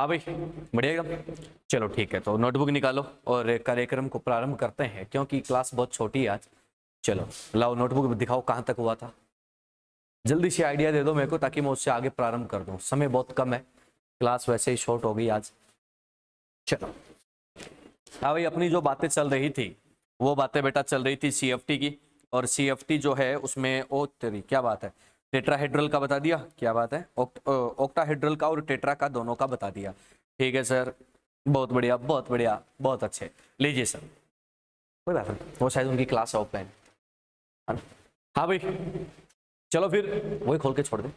हाँ भाई, बढ़िया एकदम। चलो ठीक है, तो नोटबुक निकालो और कार्यक्रम को प्रारंभ करते हैं, क्योंकि क्लास बहुत छोटी है आज। चलो लाओ, नोटबुक दिखाओ कहाँ तक हुआ था। जल्दी से आइडिया दे दो मेरे को, ताकि मैं उससे आगे प्रारंभ कर दूं। समय बहुत कम है, क्लास वैसे ही शॉर्ट हो गई आज। चलो हाँ भाई, अपनी जो बातें चल रही थी वो बातें बेटा चल रही थी CFT की। और CFT जो है उसमें ओ तेरी क्या बात है, टेट्राहेड्रल का बता दिया। क्या बात है, ऑक्टाहेड्रल का और टेट्रा का दोनों का बता दिया। ठीक है सर, बहुत बढ़िया बहुत बढ़िया, बहुत अच्छे। लीजिए सर, कोई बात नहीं, वो शायद उनकी क्लास है ऑफलाइन, है ना। हाँ भाई, चलो फिर वही खोल के छोड़ दे,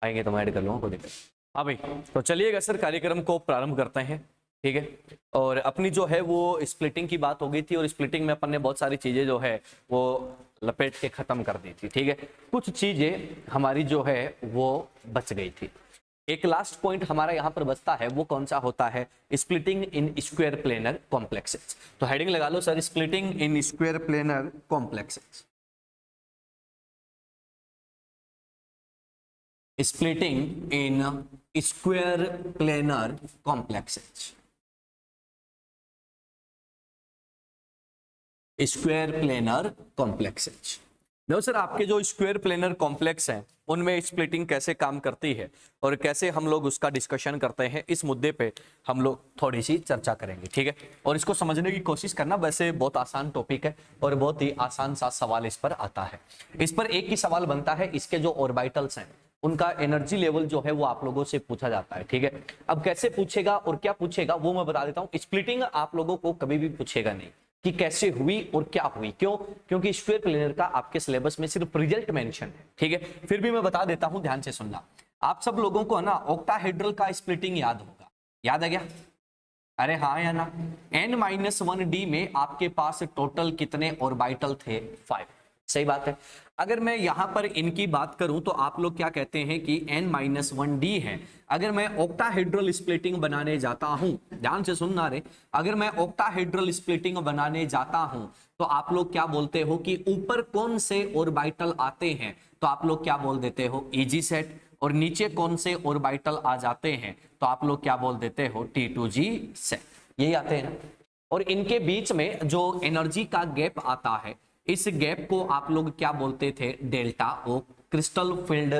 आएंगे तो मैं ऐड कर लूँगा, कोई दिक्कत। हाँ भाई, तो चलिएगा सर, कार्यक्रम को प्रारंभ करते हैं। ठीक है, और अपनी जो है वो स्प्लिटिंग की बात हो गई थी, और स्प्लिटिंग में अपन ने बहुत सारी चीज़ें जो है वो लपेट के ख़त्म कर दी थी। ठीक है, कुछ चीज़ें हमारी जो है वो बच गई थी। एक लास्ट पॉइंट हमारा यहाँ पर बचता है, वो कौन सा होता है, splitting in square planar complexes. तो हेडिंग लगा लो sir, splitting in square planar complexes. Splitting in square planar complexes. Square planar complexes. देखो सर, आपके जो स्क्वायर प्लेनर कॉम्प्लेक्स हैं उनमें स्प्लिटिंग कैसे काम करती है और कैसे हम लोग उसका डिस्कशन करते हैं, इस मुद्दे पे हम लोग थोड़ी सी चर्चा करेंगे। ठीक है, और इसको समझने की कोशिश करना। वैसे बहुत आसान टॉपिक है और बहुत ही आसान सा सवाल इस पर आता है। इस पर एक ही सवाल बनता है, इसके जो ऑर्बिटल्स हैं उनका एनर्जी लेवल जो है वो आप लोगों से पूछा जाता है। ठीक है, अब कैसे पूछेगा और क्या पूछेगा वो मैं बता देता हूँ। स्प्लिटिंग आप लोगों को कभी भी पूछेगा नहीं कि कैसे हुई और क्या हुई, क्यों, क्योंकि स्क्वायर प्लेनर का आपके सिलेबस में सिर्फ रिजल्ट मेंशन है। ठीक है, फिर भी मैं बता देता हूं, ध्यान से सुनना। आप सब लोगों को है ना ऑक्टाहेड्रल का स्प्लिटिंग याद होगा, याद है क्या? अरे हाँ या ना। n-1d में आपके पास टोटल कितने ऑर्बिटल थे? 5। सही बात है। अगर मैं यहां पर इनकी बात करूं तो आप लोग क्या कहते हैं कि n-1d है। अगर मैं ऑक्टाहेड्रल स्प्लिटिंग बनाने जाता हूं, ध्यान से सुनना रे, अगर मैं ऑक्टाहेड्रल स्प्लिटिंग बनाने जाता हूं तो आप लोग क्या बोलते हो कि ऊपर कौन से ऑर्बिटल आते हैं, तो आप लोग क्या बोल देते हो, Eg सेट। और नीचे कौन से ऑर्बिटल आ जाते हैं तो आप लोग क्या बोल देते हो, T2G सेट। यही आते हैं। और इनके बीच में जो एनर्जी का गैप आता है, इस गैप को आप लोग क्या बोलते थे, डेल्टा ओ, क्रिस्टल फील्ड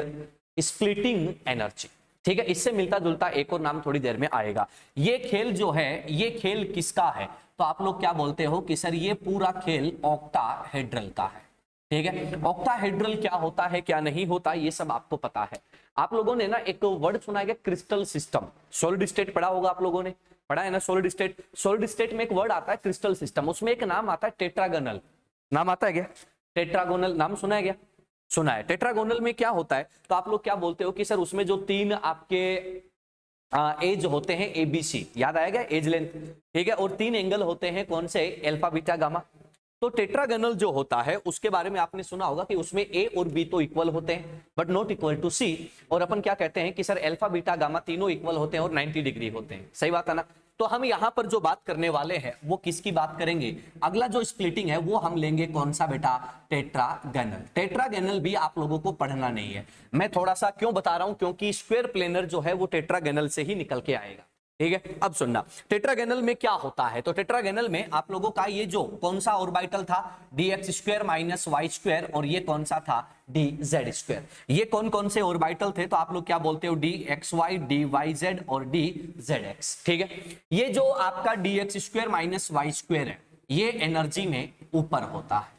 स्प्लिटिंग एनर्जी। ठीक है, इससे मिलता जुलता एक और नाम थोड़ी देर में आएगा। ये खेल जो है, ये खेल किसका है, तो आप लोग क्या बोलते हो कि सर ये पूरा खेल ऑक्टाहेड्रल का है। ठीक है, ऑक्टाहेड्रल क्या होता है क्या नहीं होता ये सब आपको पता है। आप लोगों ने ना एक वर्ड सुना है, क्रिस्टल सिस्टम। सॉलिड स्टेट पढ़ा होगा आप लोगों ने, पढ़ा है ना सॉलिड स्टेट। सॉलिड स्टेट में एक वर्ड आता है क्रिस्टल सिस्टम, उसमें एक नाम आता है टेट्रागोनल। नाम आता है क्या? टेट्रागोनल नाम सुना है क्या? सुना है। टेट्रागोनल में क्या होता है, तो आप लोग क्या बोलते हो कि सर उसमें जो 3 आपके एज होते हैं ABC, याद आएगा, एज लेंथ। ठीक है, और 3 एंगल होते हैं, कौन से, अल्फा बीटा गामा। तो टेट्रागोनल जो होता है उसके बारे में आपने सुना होगा कि उसमें A और B तो इक्वल होते हैं but not equal to C। और अपन क्या कहते हैं कि सर अल्फा बीटा गामा तीनों इक्वल होते हैं और 90 डिग्री होते हैं। सही बात है ना। तो हम यहां पर जो बात करने वाले हैं वो किसकी बात करेंगे, अगला जो स्प्लिटिंग है वो हम लेंगे कौन सा बेटा, टेट्रागोनल। टेट्रागोनल भी आप लोगों को पढ़ना नहीं है। मैं थोड़ा सा क्यों बता रहा हूं, क्योंकि स्क्वायर प्लेनर जो है वो टेट्रागोनल से ही निकल के आएगा। ठीक है, अब सुनना, टेट्रागोनल में क्या होता है। तो टेट्रागोनल में आप लोगों का ये जो कौन सा ऑर्बिटल था, dx square minus Y square, और ये कौन सा था, dz स्क्वायर। ये कौन कौन से ऑर्बिटल थे, तो आप लोग क्या बोलते हो, dxy, dyz और dzx। ठीक है, ये जो आपका dx square minus Y square है, ये एनर्जी में ऊपर होता है,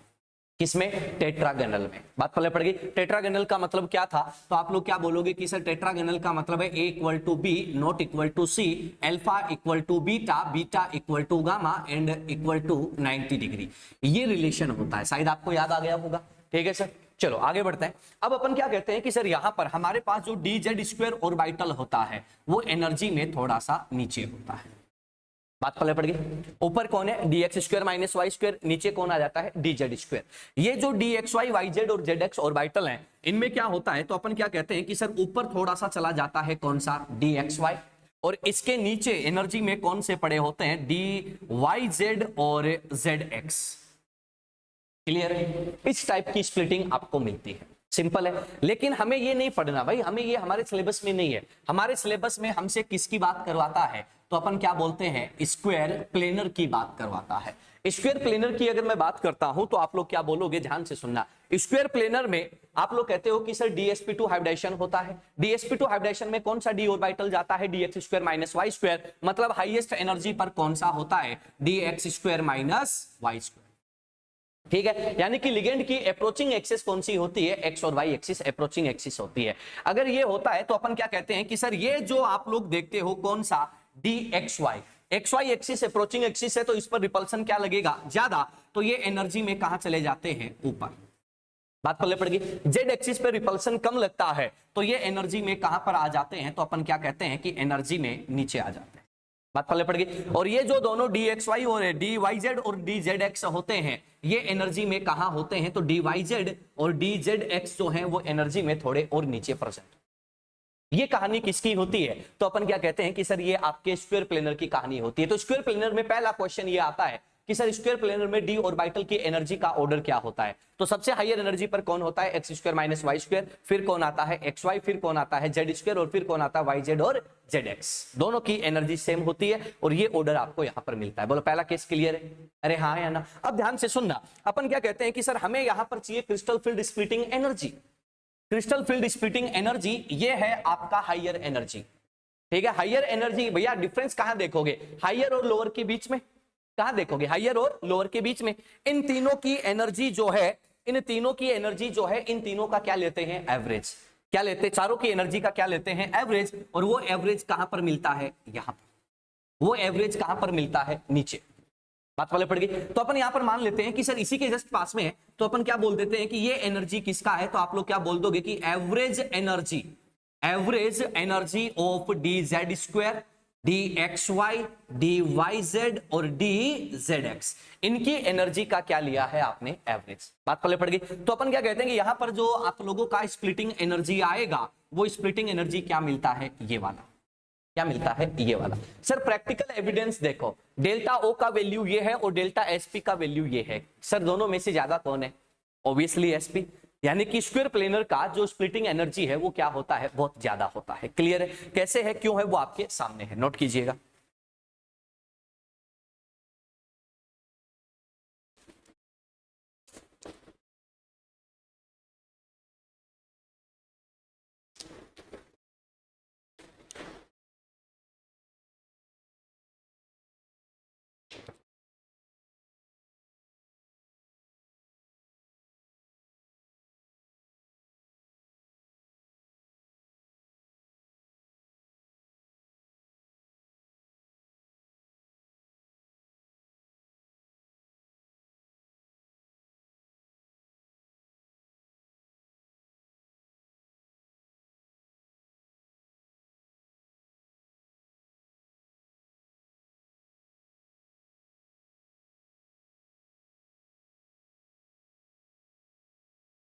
किसमें, टेट्रागोनल में। बात पहले पड़ गई। टेट्रागोनल का मतलब क्या था, तो आप लोग क्या बोलोगे कि सर टेट्रागोनल का मतलब है A equal to B not equal to C, alpha equal to beta, beta equal to gamma and equal to 90 degree. ये रिलेशन होता है, शायद आपको याद आ गया होगा। ठीक है सर, चलो आगे बढ़ते हैं। अब अपन क्या कहते हैं कि सर यहां पर हमारे पास जो dz स्क्वायर ऑर्बिटल होता है वो एनर्जी में थोड़ा सा नीचे होता है। बात पहले पड़ गई। ऊपर कौन है, dx square minus Y square, नीचे कौन आ जाता है, dz स्क्वायर। ये जो dxy, yz और zx ऑर्बिटल हैं, इनमें क्या होता है, तो अपन क्या कहते हैं कि सर ऊपर थोड़ा सा चला जाता है कौन सा, dxy, और इसके नीचे एनर्जी में कौन से पड़े होते हैं, dyz और zx। क्लियर है, इस टाइप की स्प्लिटिंग आपको मिलती है। सिंपल है। लेकिन हमें ये नहीं पढ़ना भाई, हमें ये हमारे सिलेबस में नहीं है। हमारे सिलेबस में हमसे किसकी बात करवाता है, तो अपन क्या बोलते हैं, स्क्वायर प्लेनर की बात करवाता है। स्क्वायर प्लेनर की अगर मैं बात करता हूं तो आप लोग क्या बोलोगे, ध्यान से सुनना। स्क्वायर प्लेनर में आप लोग कहते हो कि सर dsp2 हाइब्रिडाइजेशन होता है। dsp2 हाइब्रिडाइजेशन में कौन सा d ऑर्बिटल जाता है, dx square minus Y square, मतलब हाईएस्ट एनर्जी पर कौन सा होता है, dx square minus Y square. ठीक है, यानी कि लिगेंड की अप्रोचिंग एक्सिस कौन सी होती है, एक्स और वाई एक्सिस अप्रोचिंग एक्सिस होती है। अगर ये होता है तो अपन क्या कहते हैं कि सर ये जो आप लोग देखते हो कौन सा, dxy, xy axis approaching axis है, तो इस पर रिपल्सन क्या लगेगा, ज्यादा, तो ये एनर्जी में कहां चले जाते हैं, ऊपर। बात पल्ले पड़ गई। जेड एक्सिस पे रिपल्सन कम लगता है तो ये एनर्जी में कहां पर आ जाते हैं, तो अपन क्या कहते हैं कि एनर्जी में नीचे आ जाते हैं। बात पल्ले पड़ गई। और ये जो दोनों dxy और dyz और dzx होते हैं, ये एनर्जी में कहां होते हैं, तो dyz और dzx जो हैं वो एनर्जी में थोड़े और नीचे प्रेजेंट। ये कहानी किसकी होती है, तो अपन क्या कहते हैं कि सर ये आपके स्क्वायर प्लेनर की कहानी होती है। तो स्क्वायर प्लेनर में पहला क्वेश्चन ये आता है कि सर स्क्वायर प्लेनर में डी ऑर्बिटल की एनर्जी का ऑर्डर क्या होता है। तो सबसे हाईयर एनर्जी पर कौन होता है, X square minus Y square, फिर कौन आता है एक्स वाई, फिर कौन आता है जेड स्क्वायर, और फिर कौन आता है वाई जेड और जेड एक्स। दोनों की एनर्जी सेम होती है और ये ऑर्डर आपको यहां पर मिलता है। बोलो पहला केस क्लियर है, अरे हाँ या ना। अब ध्यान से सुनना, अपन क्या कहते हैं कि सर हमें यहां पर चाहिए crystal field splitting energy. Crystal field splitting energy ये है आपका हायर एनर्जी। ठीक है, हायर एनर्जी भैया डिफरेंस कहां देखोगे, हायर और लोअर के बीच में, कहां देखोगे, हायर और लोअर के बीच में। इन तीनों की एनर्जी जो है, इन तीनों की एनर्जी जो है, इन तीनों का क्या लेते हैं, एवरेज। क्या लेते हैं, चारों की एनर्जी का क्या लेते हैं, एवरेज। और वो एवरेज कहां पर मिलता है, यहां पर। वो एवरेज कहां पर मिलता है, नीचे। बात वाले पड़ गई। तो अपन यहां पर मान लेते हैं कि सर इसी के जस्ट पास में है, तो अपन क्या बोल देते हैं कि ये एनर्जी किसका है, तो आप लोग क्या बोल दोगे कि average energy, average energy of D Z square, D X Y, D Y Z और डी जेड एक्स, इनकी एनर्जी का क्या लिया है आपने, एवरेज। बात पहले पड़ गई। तो अपन क्या कहते हैं कि यहां पर जो आप लोगों का स्प्लिटिंग एनर्जी आएगा, वो स्प्लिटिंग एनर्जी क्या मिलता है, ये वाला, क्या मिलता है, ये वाला। सर प्रैक्टिकल एविडेंस देखो, डेल्टा ओ का वैल्यू ये है और डेल्टा एसपी का वैल्यू ये है। सर दोनों में से ज्यादा कौन है, ऑब्वियसली एसपी। यानी कि स्क्वायर प्लेनर का जो स्प्लिटिंग एनर्जी है वो क्या होता है, बहुत ज्यादा होता है। क्लियर है, कैसे है, क्यों है, वो आपके सामने है, नोट कीजिएगा।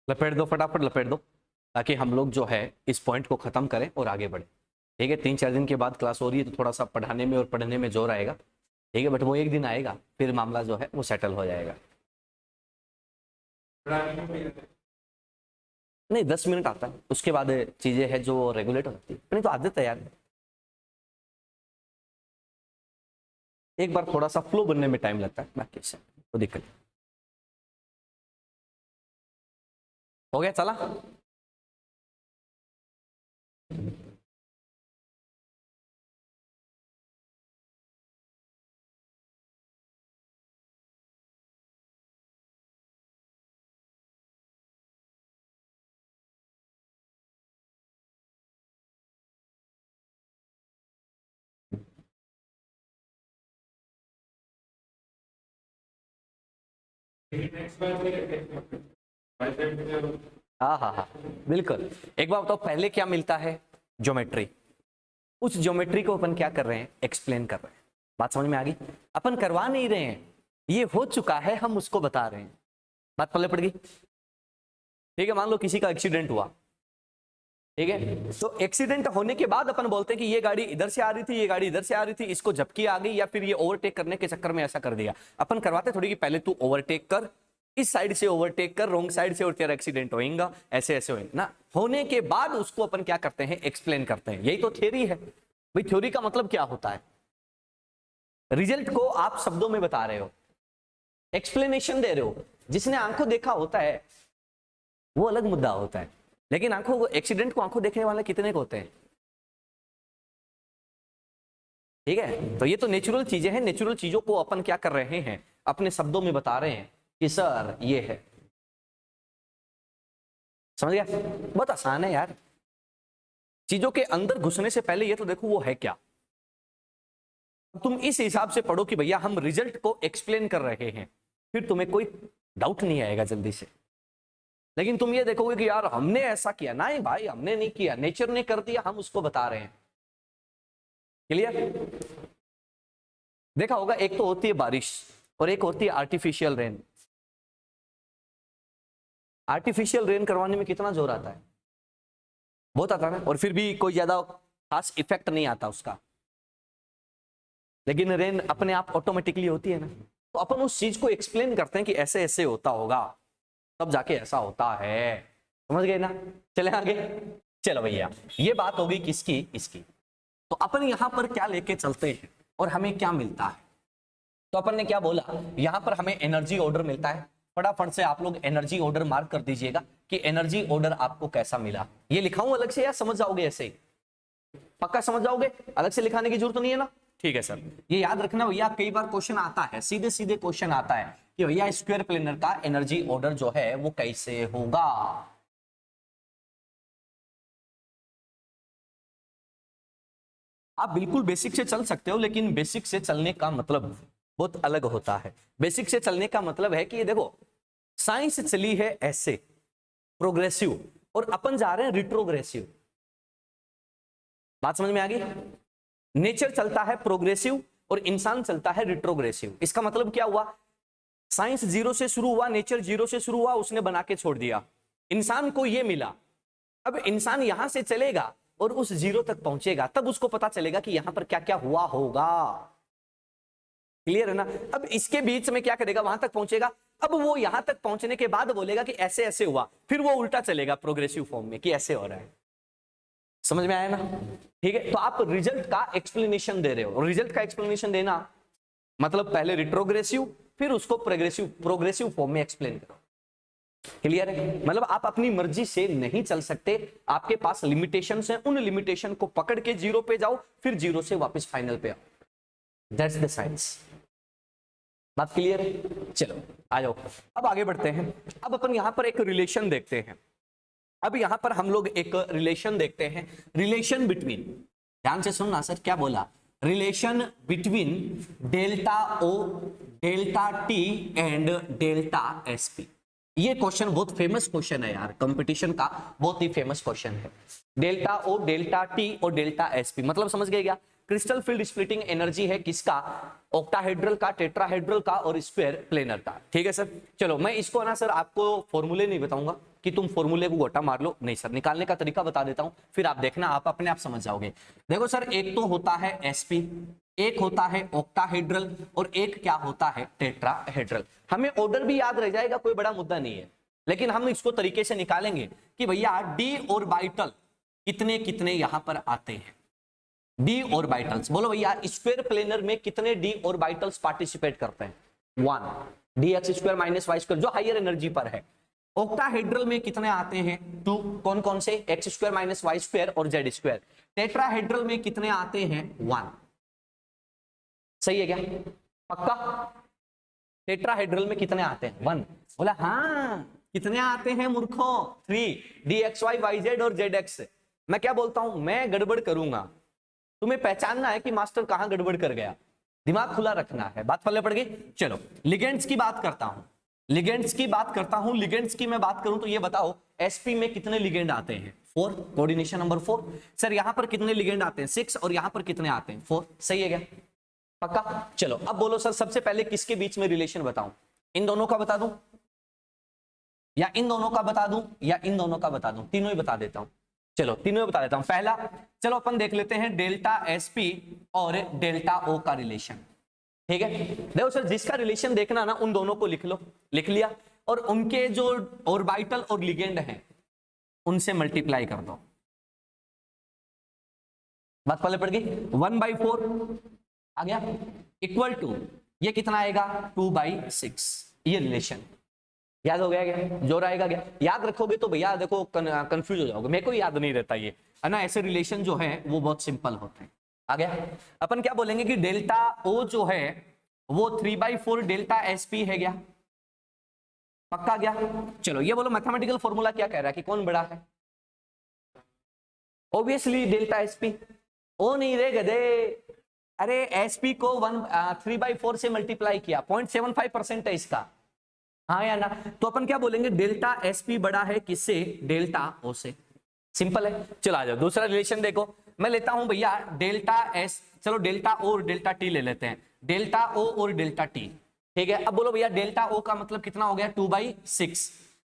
लपेट दो, फटाफट लपेट दो, ताकि हम लोग जो है इस पॉइंट को खत्म करें और आगे बढ़े। ठीक है, 3-4 दिन के बाद क्लास हो रही है तो थोड़ा सा पढ़ाने में और पढ़ने में जोर आएगा। ठीक है, बट वो एक दिन आएगा फिर मामला जो है वो सेटल हो जाएगा। नहीं 10 मिनट आता है, उसके बाद चीजें है जो रेगुलेट हो जाती है, नहीं तो आदत है यार। एक बार थोड़ा सा फ्लो बनने में टाइम लगता है, बाकी से तो दिक्कत हो गया, चला। हाँ हाँ हाँ बिल्कुल। एक बार बताओ, पहले क्या मिलता है, ज्योमेट्री। उस ज्योमेट्री को अपन क्या कर रहे हैं, एक्सप्लेन कर रहे हैं। बात समझ में आ गई। अपन करवा नहीं रहे हैं, ये हो चुका है, हम उसको बता रहे हैं। बात पल्ले पड़ गई। ठीक है, मान लो किसी का एक्सीडेंट हुआ, ठीक है, तो एक्सीडेंट होने के बाद अपन बोलते हैं कि ये गाड़ी इधर से आ रही थी, ये गाड़ी इधर से आ रही थी, इसको झपकी आ गई, या फिर ये ओवरटेक करने के चक्कर में ऐसा कर दिया। अपन करवाते थोड़ी कि पहले तू ओवरटेक कर, इस साइड से ओवरटेक कर रॉन्ग साइड से और तेरा एक्सीडेंट होएगा, ऐसे ऐसे होएगा ना। होने के बाद उसको अपन क्या करते हैं, एक्सप्लेन करते हैं। यही तो थ्योरी है भाई। थ्योरी का मतलब क्या होता है, रिजल्ट को आप शब्दों में बता रहे हो, एक्सप्लेनेशन दे रहे हो। जिसने आंखों देखा होता है वो अलग मुद्दा होता है, लेकिन आंखों, एक्सीडेंट को आंखों देखने वाले कितने को होते हैं, ठीक है। तो ये तो नेचुरल चीजें हैं, नेचुरल चीजों को अपन क्या कर रहे हैं, अपने शब्दों में बता रहे हैं कि सर ये है। समझ गया, बहुत आसान है यार। चीजों के अंदर घुसने से पहले ये तो देखो वो है क्या। तुम इस हिसाब से पढ़ो कि भैया हम रिजल्ट को एक्सप्लेन कर रहे हैं, फिर तुम्हें कोई डाउट नहीं आएगा जल्दी से। लेकिन तुम ये देखोगे कि यार हमने ऐसा किया, नहीं भाई हमने नहीं किया, नेचर ने कर दिया, हम उसको बता रहे हैं। क्लियर? देखा होगा, एक तो होती है बारिश और एक होती है आर्टिफिशियल रेन। आर्टिफिशियल रेन करवाने में कितना जोर आता है, बहुत आता है ना, और फिर भी कोई ज्यादा खास इफेक्ट नहीं आता उसका। लेकिन रेन अपने आप ऑटोमेटिकली होती है ना। तो अपन उस चीज को एक्सप्लेन करते हैं कि ऐसे ऐसे होता होगा, तब जाके ऐसा होता है। समझ गए ना? चले आगे। चलो भैया, ये बात होगी किसकी, इसकी। तो अपन यहां पर क्या लेके चलते हैं और हमें क्या मिलता है। तो अपन ने क्या बोला, यहां पर हमें एनर्जी ऑर्डर मिलता है। फटाफट से आप लोग एनर्जी ऑर्डर मार्क कर दीजिएगा कि एनर्जी ऑर्डर आपको कैसा मिला। ये लिखाऊं अलग से या समझ जाओगे ऐसे ही? पक्का समझ जाओगे, अलग से लिखाने की जरूरत नहीं है ना? ठीक है सर। ये याद रखना भैया, कई बार क्वेश्चन आता है, सीधे सीधे क्वेश्चन आता है कि भैया स्क्वायर प्लेनर का एनर्जी ऑर्डर जो है वो कैसे होगा। आप बिल्कुल बेसिक से चल सकते हो, लेकिन बेसिक से चलने का मतलब बहुत अलग होता है। बेसिक से चलने का मतलब है कि ये देखो, साइंस चली है ऐसे प्रोग्रेसिव और अपन जा रहे हैं रिट्रोग्रेसिव। बात समझ में आ गई? नेचर चलता है प्रोग्रेसिव और इंसान चलता है रिट्रोग्रेसिव। इसका मतलब क्या हुआ, साइंस जीरो से शुरू हुआ, नेचर जीरो से शुरू हुआ, उसने बना के छोड़ दिया, इंसान को ये मिला। अब इंसान यहां से चलेगा और उस जीरो तक पहुंचेगा, तब उसको पता चलेगा कि यहां पर क्या क्या हुआ होगा। क्लियर है ना? अब इसके बीच में क्या करेगा, वहां तक पहुंचेगा। अब वो यहां तक पहुंचने के बाद बोलेगा कि ऐसे ऐसे हुआ, फिर वो उल्टा चलेगा प्रोग्रेसिव फॉर्म में कि ऐसे हो रहा है। समझ में आया ना? ठीक है। तो आप रिजल्ट का एक्सप्लेनेशन दे रहे हो, रिजल्ट का एक्सप्लेनेशन देना मतलब पहले रिट्रोग्रेसिव फिर उसको प्रोग्रेसिव फॉर्म में एक्सप्लेन करो। क्लियर है? मतलब आप अपनी मर्जी से नहीं चल सकते, आपके पास लिमिटेशंस हैं, उन लिमिटेशन को पकड़ के जीरो पे जाओ, फिर जीरो से वापस फाइनल पे आओ। That's the science. बात क्लियर है? चलो आ जाओ, अब आगे बढ़ते हैं। अब अपन यहां पर एक रिलेशन देखते हैं। अब यहां पर हम लोग एक रिलेशन देखते हैं, रिलेशन बिटवीन, ध्यान से सुनना सर क्या बोला, relation between delta O, delta T and delta SP. ये क्वेश्चन बहुत फेमस क्वेश्चन है यार, कंपटीशन का बहुत ही फेमस क्वेश्चन है। डेल्टा ओ, डेल्टा टी और डेल्टा एसपी मतलब समझ गए क्या? क्रिस्टल फील्ड स्प्लिटिंग एनर्जी है किसका, ऑक्टाहेड्रल का, टेट्राहेड्रल का और स्क्वायर प्लेनर का। ठीक है सर। चलो मैं इसको ना सर आपको फॉर्मूले नहीं बताऊंगा कि तुम फॉर्मूले को गोटा मार लो, नहीं सर, निकालने का तरीका बता देता हूं, फिर आप देखना, आप अपने आप समझ जाओगे। देखो सर, एक तो होता है एसपी, एक होता है ऑक्टाहेड्रल और एक क्या होता है टेट्राहेड्रल। हमें ऑर्डर भी याद रह जाएगा, कोई बड़ा मुद्दा नहीं है, लेकिन हम इसको तरीके से निकालेंगे कि भैया डी ऑर्बिटल कितने कितने यहां पर आते हैं। डी ऑर्बिटल्स बोलो भैया, स्क्वायर प्लेनर में कितने डी ऑर्बिटल्स पार्टिसिपेट करते हैं? 1 D X square minus Y square, जो हायर एनर्जी पर है। ऑक्टाहेड्रल में कितने आते हैं? 2, कौन कौन से? X square minus Y square और जेड स्क्वायर। टेट्राहेड्रल में कितने आते हैं? 1। सही है क्या? पक्का? टेट्राहेड्रल में कितने आते हैं? 1। बोला हाँ। कितने आते हैं मूर्खों? 3 D X Y Y Z और जेड एक्स। मैं क्या बोलता हूं, मैं गड़बड़ करूंगा, तुम्हें पहचानना है कि मास्टर कहां गड़बड़ कर गया, दिमाग खुला रखना है। बात पल्ले पड़ गई? चलो लिगेंड्स की बात करता हूं, लिगेंड्स की बात करता हूं। लिगेंड्स की मैं बात करूं तो ये बताओ, एसपी में कितने लिगेंड आते हैं? 4, कोऑर्डिनेशन नंबर 4। सर यहां पर कितने लिगेंड आते हैं? 6 और यहां पर कितने आते हैं? 4। सही है क्या? पक्का? चलो अब बोलो सर, सबसे पहले किसके बीच में रिलेशन बताऊं? इन दोनों का बता दूं या इन दोनों का बता दूं या इन दोनों का बता दूं? तीनों ही बता देता हूं। चलो तीनों बता देता हूं। पहला, चलो अपन देख लेते हैं डेल्टा एसपी और डेल्टा ओ का रिलेशन। ठीक है, देखो सर, जिसका रिलेशन देखना ना उन दोनों को लिख लो, लिख लिया। और उनके जो ऑर्बिटल और लिगेंड हैं उनसे मल्टीप्लाई कर दो। बात पहले पड़ गई। 1/4 आ गया इक्वल टू ये कितना आएगा 2/6। ये रिलेशन याद हो गया क्या? जोर आएगा क्या? याद रखोगे तो भैया देखो कंफ्यूज हो जाओगे, मेरे को याद नहीं रहता ये, है ना। ऐसे रिलेशन जो है वो बहुत सिंपल होते हैं। आ गया। अपन क्या बोलेंगे कि डेल्टा ओ जो है वो 3/4 डेल्टा एसपी है क्या? पक्का गया? चलो ये बोलो मैथमेटिकल फॉर्मूला क्या कह रहा है कि कौन बड़ा है? Obviously delta SP. ओ नहीं रे गधे, अरे एसपी को 3/4 से मल्टीप्लाई किया, 0.75% है इसका, हाँ या ना। तो अपन क्या बोलेंगे डेल्टा एसपी बड़ा है किससे? डेल्टा ओ से। सिंपल है। चलो आ जाओ दूसरा रिलेशन देखो। मैं लेता हूं भैया डेल्टा एस, चलो डेल्टा ओ और डेल्टा टी ले लेते हैं, डेल्टा ओ और डेल्टा टी, ठीक है। अब बोलो भैया डेल्टा ओ का मतलब कितना हो गया 2/6,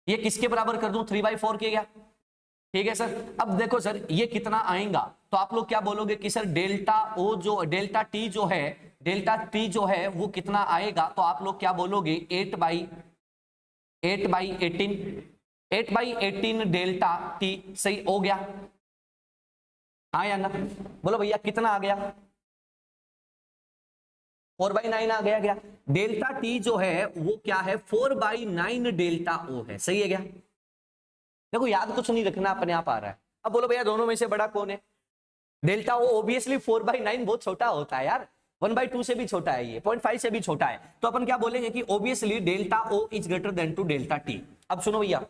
ये किसके बराबर कर दूं 3/4 के? गया ठीक है सर। अब देखो सर ये कितना आएगा, तो आप लोग क्या बोलोगे कि सर डेल्टा ओ जो डेल्टा टी जो है, डेल्टा टी जो है वो कितना आएगा, तो आप लोग क्या बोलोगे 8/18 डेल्टा टी। सही हो गया, हाँ या ना? बोलो भैया कितना आ गया? 4/9 आ गया। क्या डेल्टा टी जो है वो क्या है 4/9 डेल्टा ओ है। सही है क्या? देखो याद कुछ नहीं रखना, अपने आप आ रहा है। अब बोलो भैया दोनों में से बड़ा कौन है? डेल्टा ओ। ऑब्वियसली 4/9 बहुत छोटा होता है यार, 1/2 से भी छोटा है, ये 0.5 से भी छोटा है। तो अपन क्या बोलेंगे कि obviously delta O is greater than two delta T. अब सुनो भैया,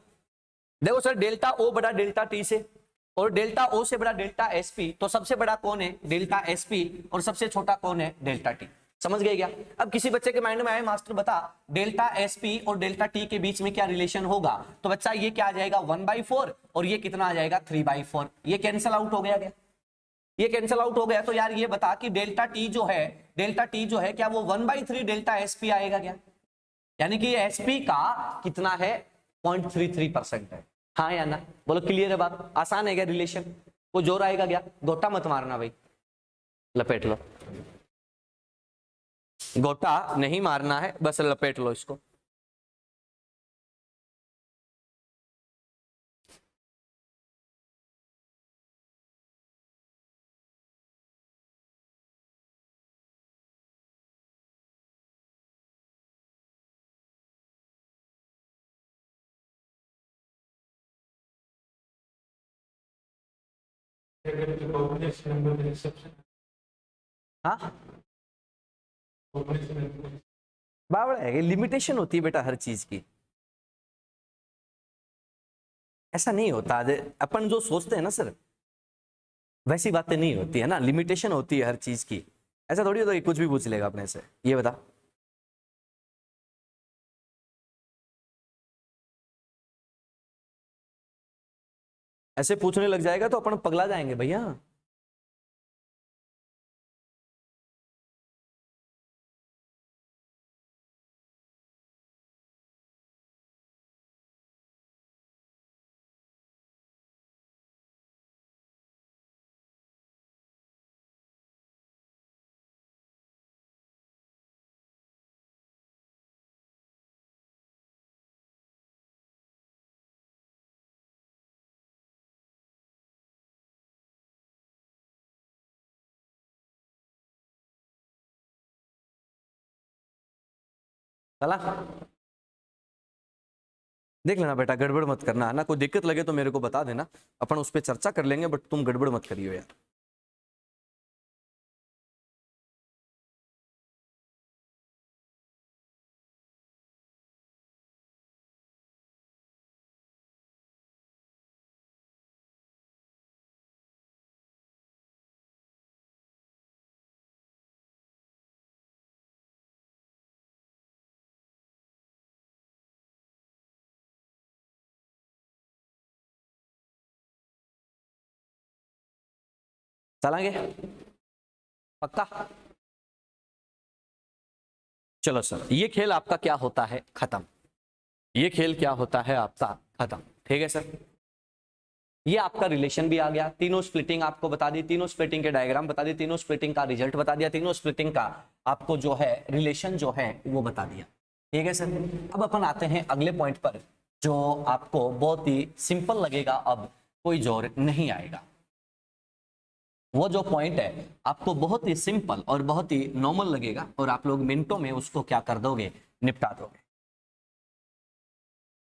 देखो सर डेल्टा ओ बड़ा डेल्टा टी से और डेल्टा ओ से बड़ा डेल्टा एसपी, तो सबसे बड़ा कौन है? डेल्टा एसपी, और सबसे छोटा कौन है? Delta T. समझ गए क्या? अब किसी बच्चे के माइंड में आए मास्टर बता डेल्टा एसपी और डेल्टा टी के बीच में क्या रिलेशन होगा, तो बच्चा ये क्या आ जाएगा 1/4 और ये कितना आ जाएगा 3/4। ये कैंसिल आउट हो गया क्या? ये कैंसिल आउट हो गया। तो यार ये बता कि डेल्टा टी जो है, डेल्टा टी जो है क्या वो 1/3 डेल्टा एसपी आएगा क्या? यानी कि एसपी का कितना है 0.33% है, हाँ या ना? बोलो क्लियर है बात? आसान है क्या रिलेशन? वो जोर आएगा क्या? गोटा मत मारना भाई, लपेट लो। गोटा नहीं मारना है, बस लपेट लो इसको। हाँ बावड़ा है, लिमिटेशन होती है बेटा हर चीज की, ऐसा नहीं होता। अपन जो सोचते हैं ना सर वैसी बातें नहीं होती है ना, लिमिटेशन होती है हर चीज की। ऐसा थोड़ी होता है कुछ भी पूछ लेगा अपने से। ये बता ऐसे पूछने लग जाएगा तो अपन पगला जाएंगे भैया। चला देख लेना बेटा, गड़बड़ मत करना, है ना। कोई दिक्कत लगे तो मेरे को बता देना, अपन उस पर चर्चा कर लेंगे, बट तुम गड़बड़ मत करियो यार। चलाएंगे पक्का? चलो सर ये खेल आपका क्या होता है खत्म, ये खेल क्या होता है आपका खत्म, ठीक है सर। ये आपका रिलेशन भी आ गया, तीनों स्प्लिटिंग आपको बता दी, तीनों स्प्लिटिंग के डायग्राम बता दिए, तीनों स्प्लिटिंग का रिजल्ट बता दिया, तीनों स्प्लिटिंग का आपको जो है रिलेशन जो है वो बता दिया। ठीक है सर। अब अपन आते हैं अगले पॉइंट पर, जो आपको बहुत ही सिंपल लगेगा, अब कोई जोर नहीं आएगा। वो जो पॉइंट है आपको बहुत ही सिंपल और बहुत ही नॉर्मल लगेगा और आप लोग मिनटों में उसको क्या कर दोगे, निपटा दोगे।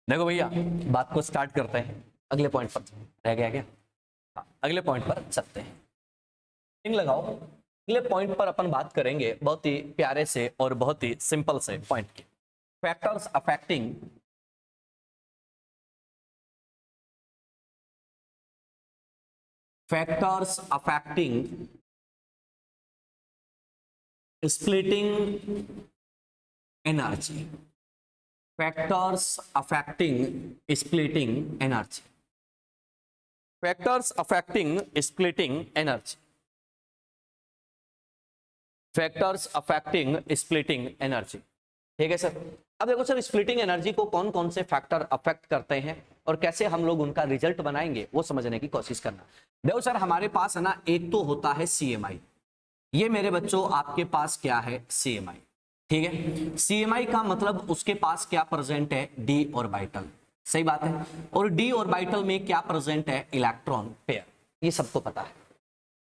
देखो भैया, बात को स्टार्ट करते हैं। अगले पॉइंट पर रह गया क्या? हाँ, अगले पॉइंट पर चलते हैं। इन लगाओ। अगले पॉइंट पर अपन बात करेंगे बहुत ही प्यारे से और बहुत ही सिंपल से पॉइंट की। Factors affecting splitting energy. Factors affecting splitting energy. Factors affecting splitting energy. Factors affecting splitting energy. ठीक है सर। अब देखो सर, स्प्लिटिंग एनर्जी को कौन कौन से फैक्टर अफेक्ट करते हैं और कैसे हम लोग उनका रिजल्ट बनाएंगे वो समझने की कोशिश करना। देखो सर, हमारे पास है ना, एक तो होता है सीएमआई। ये मेरे बच्चों आपके पास क्या है, सीएमआई। ठीक है, सीएमआई का मतलब उसके पास क्या प्रेजेंट है, डी ऑर्बिटल। सही बात है। और डी ऑर्बिटल में क्या प्रेजेंट है, इलेक्ट्रॉन पेयर। ये सबको पता है।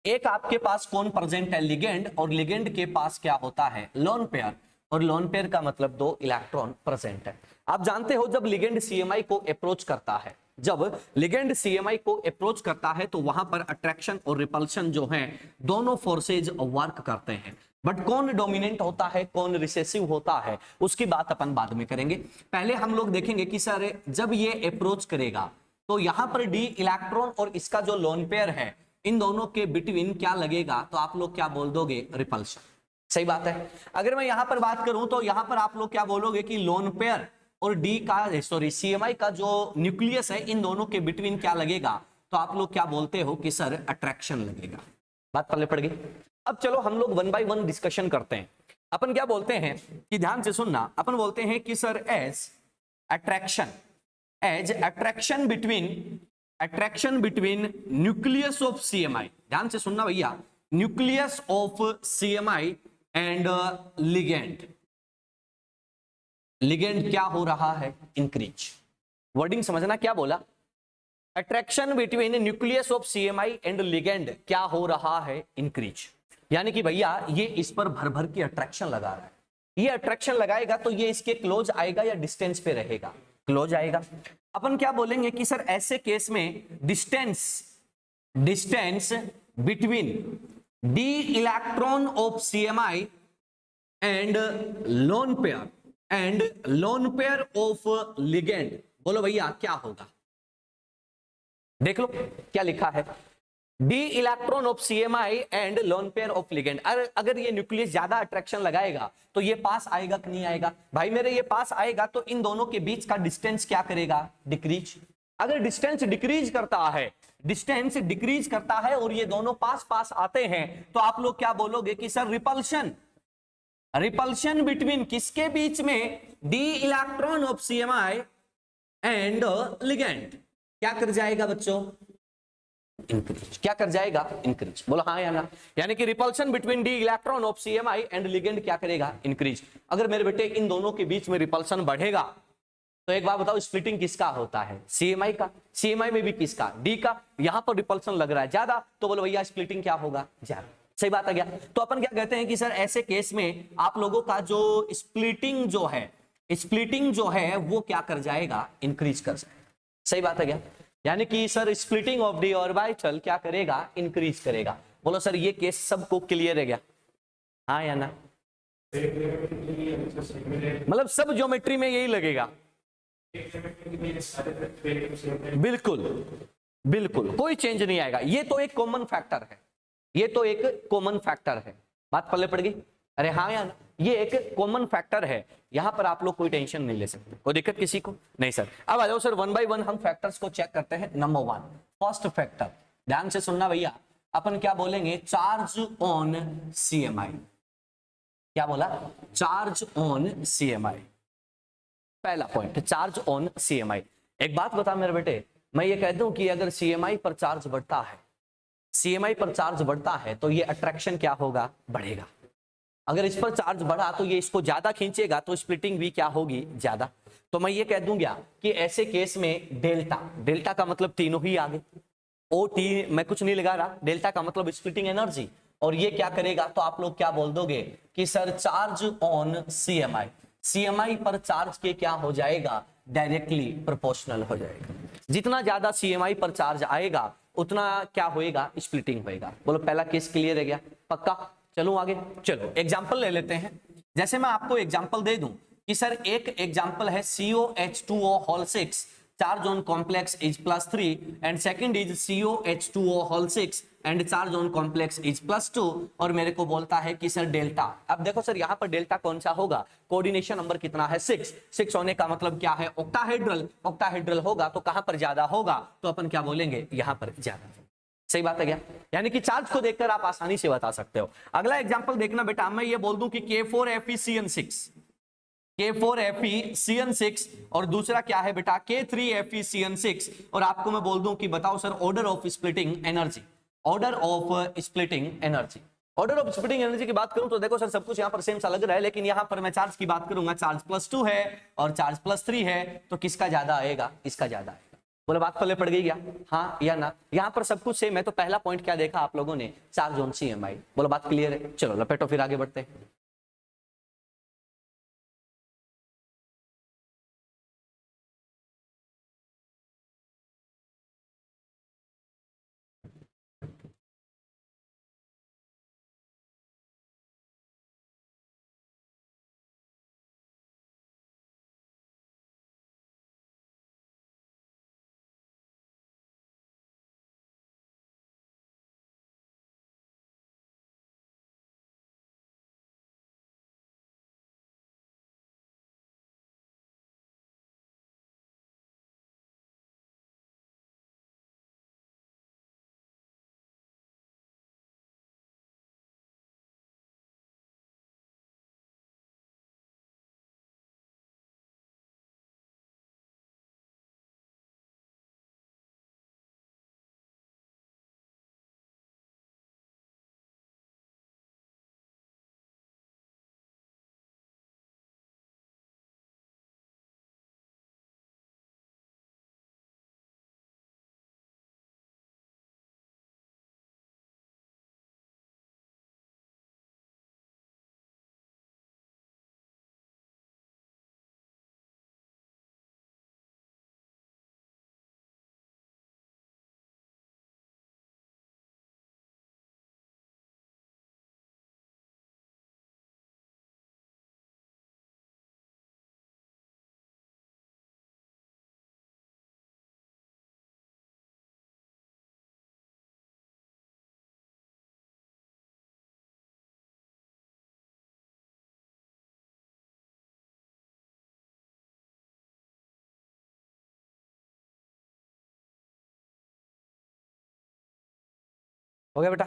एक आपके पास कौन प्रेजेंट है, लिगेंड, और लिगेंड के पास क्या होता है, लोन पेयर। और लोन पेयर का मतलब 2 इलेक्ट्रॉन प्रेजेंट है। आप जानते हो जब लिगेंड सीएमआई को अप्रोच करता है, जब लिगेंड सीएमआई को अप्रोच करता है तो वहां पर अट्रैक्शन और रिपल्शन जो है दोनों फोर्सेज वर्क करते हैं। बट कौन डोमिनेंट होता है, कौन रिसेसिव होता है, उसकी बात अपन बाद में करेंगे। पहले हम लोग देखेंगे कि सर जब ये अप्रोच करेगा तो यहां पर डी इलेक्ट्रॉन और इसका जो लोन पेयर है, इन दोनों के बिटवीन क्या लगेगा, तो आप लोग क्या बोल दोगे, रिपल्शन। सही बात है। अगर मैं यहां पर बात करूं तो यहां पर आप लोग क्या बोलोगे कि लोन पेयर और डी का, सॉरी, सीएमआई का जो न्यूक्लियस है, इन दोनों के बिटवीन क्या लगेगा, तो आप लोग क्या बोलते हो कि सर अट्रैक्शन लगेगा। बात पल्ले पड़ गई। अब चलो हम लोग 1 बाय 1 डिस्कशन करते हैं। अपन क्या बोलते हैं कि ध्यान से सुनना, अपन बोलते हैं कि sir as attraction between nucleus of CMI. ध्यान से सुनना भैया, nucleus of CMI and ligand क्या हो रहा है, इंक्रीज। वर्डिंग समझना, क्या बोला, attraction between nucleus of CMI and ligand क्या हो रहा है, इंक्रीज। यानी कि भैया ये इस पर भर भर की अट्रैक्शन लगा रहा है। ये अट्रैक्शन लगाएगा तो ये इसके क्लोज आएगा या डिस्टेंस पे रहेगा, क्लोज आएगा। अपन क्या बोलेंगे कि सर ऐसे केस में distance between D electron of CMI and lone pair of ligand, बोलो भैया क्या होगा। देख लो क्या लिखा है, D electron of CMI and lone pair of ligand. अगर ये न्यूक्लियस ज्यादा अट्रैक्शन लगाएगा तो ये पास आएगा कि नहीं आएगा, भाई मेरे ये पास आएगा तो इन दोनों के बीच का डिस्टेंस क्या करेगा, डिक्रीज। अगर डिस्टेंस डिक्रीज करता है और ये दोनों पास पास आते हैं तो आप लोग क्या बोलोगे कि सर रिपल्शन बिटवीन किसके बीच में, D electron of CMI and ligand क्या कर जाएगा बच्चों, इंक्रीज। क्या कर जाएगा, इंक्रीज। बोलो हाँ या ना। यानी कि repulsion between D electron of CMI and ligand क्या करेगा, इंक्रीज। अगर मेरे बेटे इन दोनों के बीच में रिपल्शन बढ़ेगा तो एक बात बताओ, स्प्लिटिंग किसका होता है, सीएमआई का। सीएमआई में भी किसका, डी का। यहां पर रिपल्शन लग रहा है ज्यादा, तो बोलो भैया स्प्लिटिंग क्या होगा, ज्यादा। सही बात आ गया। तो अपन क्या कहते हैं कि सर ऐसे केस में आप लोगों का जो स्प्लिटिंग जो है वो क्या कर जाएगा, इंक्रीज कर जाएगा। सही बात आ गया। यानी कि sir splitting of D orbital क्या करेगा, इंक्रीज करेगा। बोलो सर ये केस सबको क्लियर है क्या, हाँ या ना। मतलब सब ज्योमेट्री में यही लगेगा, बिल्कुल कोई चेंज नहीं आएगा। ये तो एक कॉमन फैक्टर है, बात पल्ले पड़ गई। अरे हाँ यार, ये एक कॉमन फैक्टर है, यहां पर आप लोग कोई टेंशन नहीं ले सकते, कोई दिक्कत किसी को नहीं सर। अब आ जाओ सर 1 बाय 1 हम फैक्टर्स को चेक करते हैं। नंबर 1 फर्स्ट फैक्टर, ध्यान से सुनना भैया, अपन क्या बोलेंगे, चार्ज ऑन सीएमआई। क्या बोला, चार्ज ऑन सीएमआई। पहला पॉइंट, चार्ज ऑन सीएमआई। एक बात बता मेरे बेटे, मैं ये कहता हूं कि अगर सीएमआई पर चार्ज बढ़ता है तो ये अट्रैक्शन क्या होगा, बढ़ेगा। अगर इस पर चार्ज बढ़ा तो ये इसको ज्यादा खींचेगा, तो स्प्लिटिंग भी क्या होगी, ज्यादा। तो मैं ये कह दूंगा कि ऐसे केस में डेल्टा, डेल्टा का मतलब तीनों ही आगे, ओ टी मैं कुछ नहीं लगा रहा, डेल्टा का मतलब स्प्लिटिंग एनर्जी, और ये क्या करेगा, तो आप लोग क्या बोल दोगे कि sir charge on CMI, CMI पर चार्ज के क्या हो जाएगा, डायरेक्टली प्रोपोर्शनल हो जाएगा। जितना ज्यादा सीएमआई पर चार्ज आएगा उतना क्या होएगा, स्प्लिटिंग होएगा। बोलो पहला केस क्लियर है क्या, पक्का। चलो आगे, चलो एग्जांपल ले लेते हैं। जैसे मैं आपको एग्जांपल दे दूं कि सर एक एग्जांपल है COH2O whole 6 charge on complex is +3 and second is COH2O whole 6 and charge on complex is +2 और मेरे को बोलता है कि सर डेल्टा। अब देखो सर यहाँ पर डेल्टा कौन सा होगा, कोऑर्डिनेशन नंबर कितना है, 6 होने का मतलब क्या है, ऑक्टाहेड्रल, ऑक्टाहेड्रल होगा तो कहां पर ज्यादा होगा, तो अपन क्या बोलेंगे, यहां पर ज्यादा। सही बात है क्या, यानी कि चार्ज को देखकर आप आसानी से बता सकते हो। अगला एग्जांपल देखना बेटा, मैं ये बोल दूं कि K4FeCN6, K4FeCN6 और दूसरा क्या है बेटा K3FeCN6, और आपको मैं बोल दूं कि बताओ sir order of splitting energy, order of splitting energy. Order of splitting energy की बात करूं तो देखो सर सब कुछ यहां पर सेम सा लग रहा है, लेकिन यहां पर मैं चार्ज की बात करूंगा, चार्ज +2 है और चार्ज +3 है, तो किसका ज्यादा आएगा, इसका ज्यादा आएगा। बोले बात पल्ले पड़ गई क्या, हाँ या ना, यहां पर सब कुछ सेम है। तो पहला पॉइंट क्या देखा आप लोगों ने, चार्ज ऑन सीएमआई। बोलो बात क्लियर है, चलो लपेटो फिर आगे बढ़ते हैं। हो गया बेटा,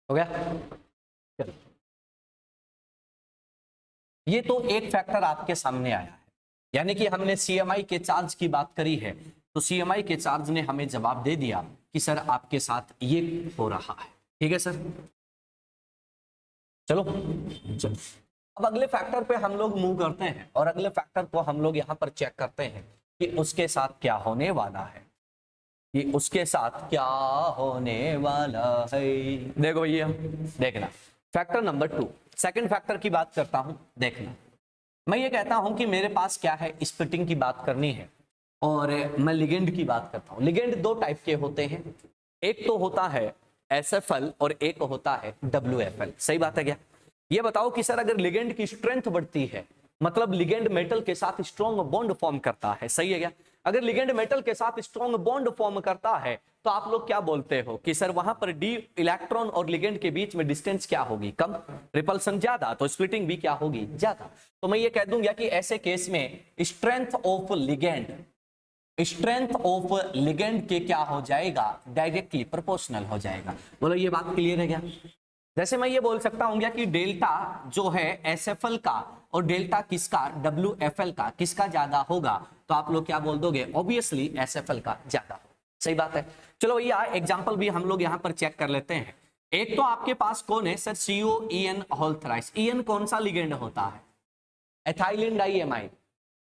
हो गया। चलो, ये तो एक फैक्टर आपके सामने आया है, यानी कि हमने सीएमआई के चार्ज की बात करी है, तो सीएमआई के चार्ज ने हमें जवाब दे दिया कि सर आपके साथ ये हो रहा है। ठीक है सर, चलो अब अगले फैक्टर पे हम लोग मूव करते हैं और अगले फैक्टर को हम लोग यहाँ पर चेक करते हैं कि उसके साथ क्या होने वाला है, कि उसके साथ क्या होने वाला है। देखो भैया, देखना फैक्टर नंबर 2, सेकंड फैक्टर की बात करता हूं। देखना, मैं ये कहता हूं कि मेरे पास क्या है, स्प्लिटिंग की बात करनी है और मैं लिगेंड की बात करता हूं। लिगेंड दो टाइप के होते हैं, एक तो होता है SFL और एक होता है WFL। सही बात है क्या? ये बताओ कि सर अगर लिगेंड की स्ट्रेंथ बढ़ती है, मतलब लिगेंड मेटल के साथ स्ट्रॉन्ग बॉन्ड फॉर्म करता है, सही है क्या? अगर लिगेंड मेटल के साथ स्ट्रॉन्ग बॉन्ड फॉर्म करता है तो आप लोग क्या बोलते हो कि सर वहां पर डी इलेक्ट्रॉन और लिगेंड के बीच में डिस्टेंस क्या होगी, कम, रिपल्सन ज्यादा, तो स्प्लिटिंग भी क्या होगी, ज्यादा। तो मैं ये कह दूंगा कि ऐसे केस में स्ट्रेंथ ऑफ लिगेंड के क्या हो जाएगा, डायरेक्टली प्रोपोर्शनल हो जाएगा। बोलो ये बात क्लियर है क्या? जैसे मैं ये बोल सकता हूं कि डेल्टा जो है SFL का और डेल्टा किसका, WFL का, किसका ज्यादा होगा, तो आप लोग क्या बोल दोगे, ऑब्वियसली SFL का ज्यादा। सही बात है। चलो भैया एग्जांपल भी हम लोग यहां पर चेक कर लेते हैं। एक तो आपके पास कौन है sir, COEN whole thrice. EN कौन सा लिगेंड होता है, एथाइलिन डाइएमाइन,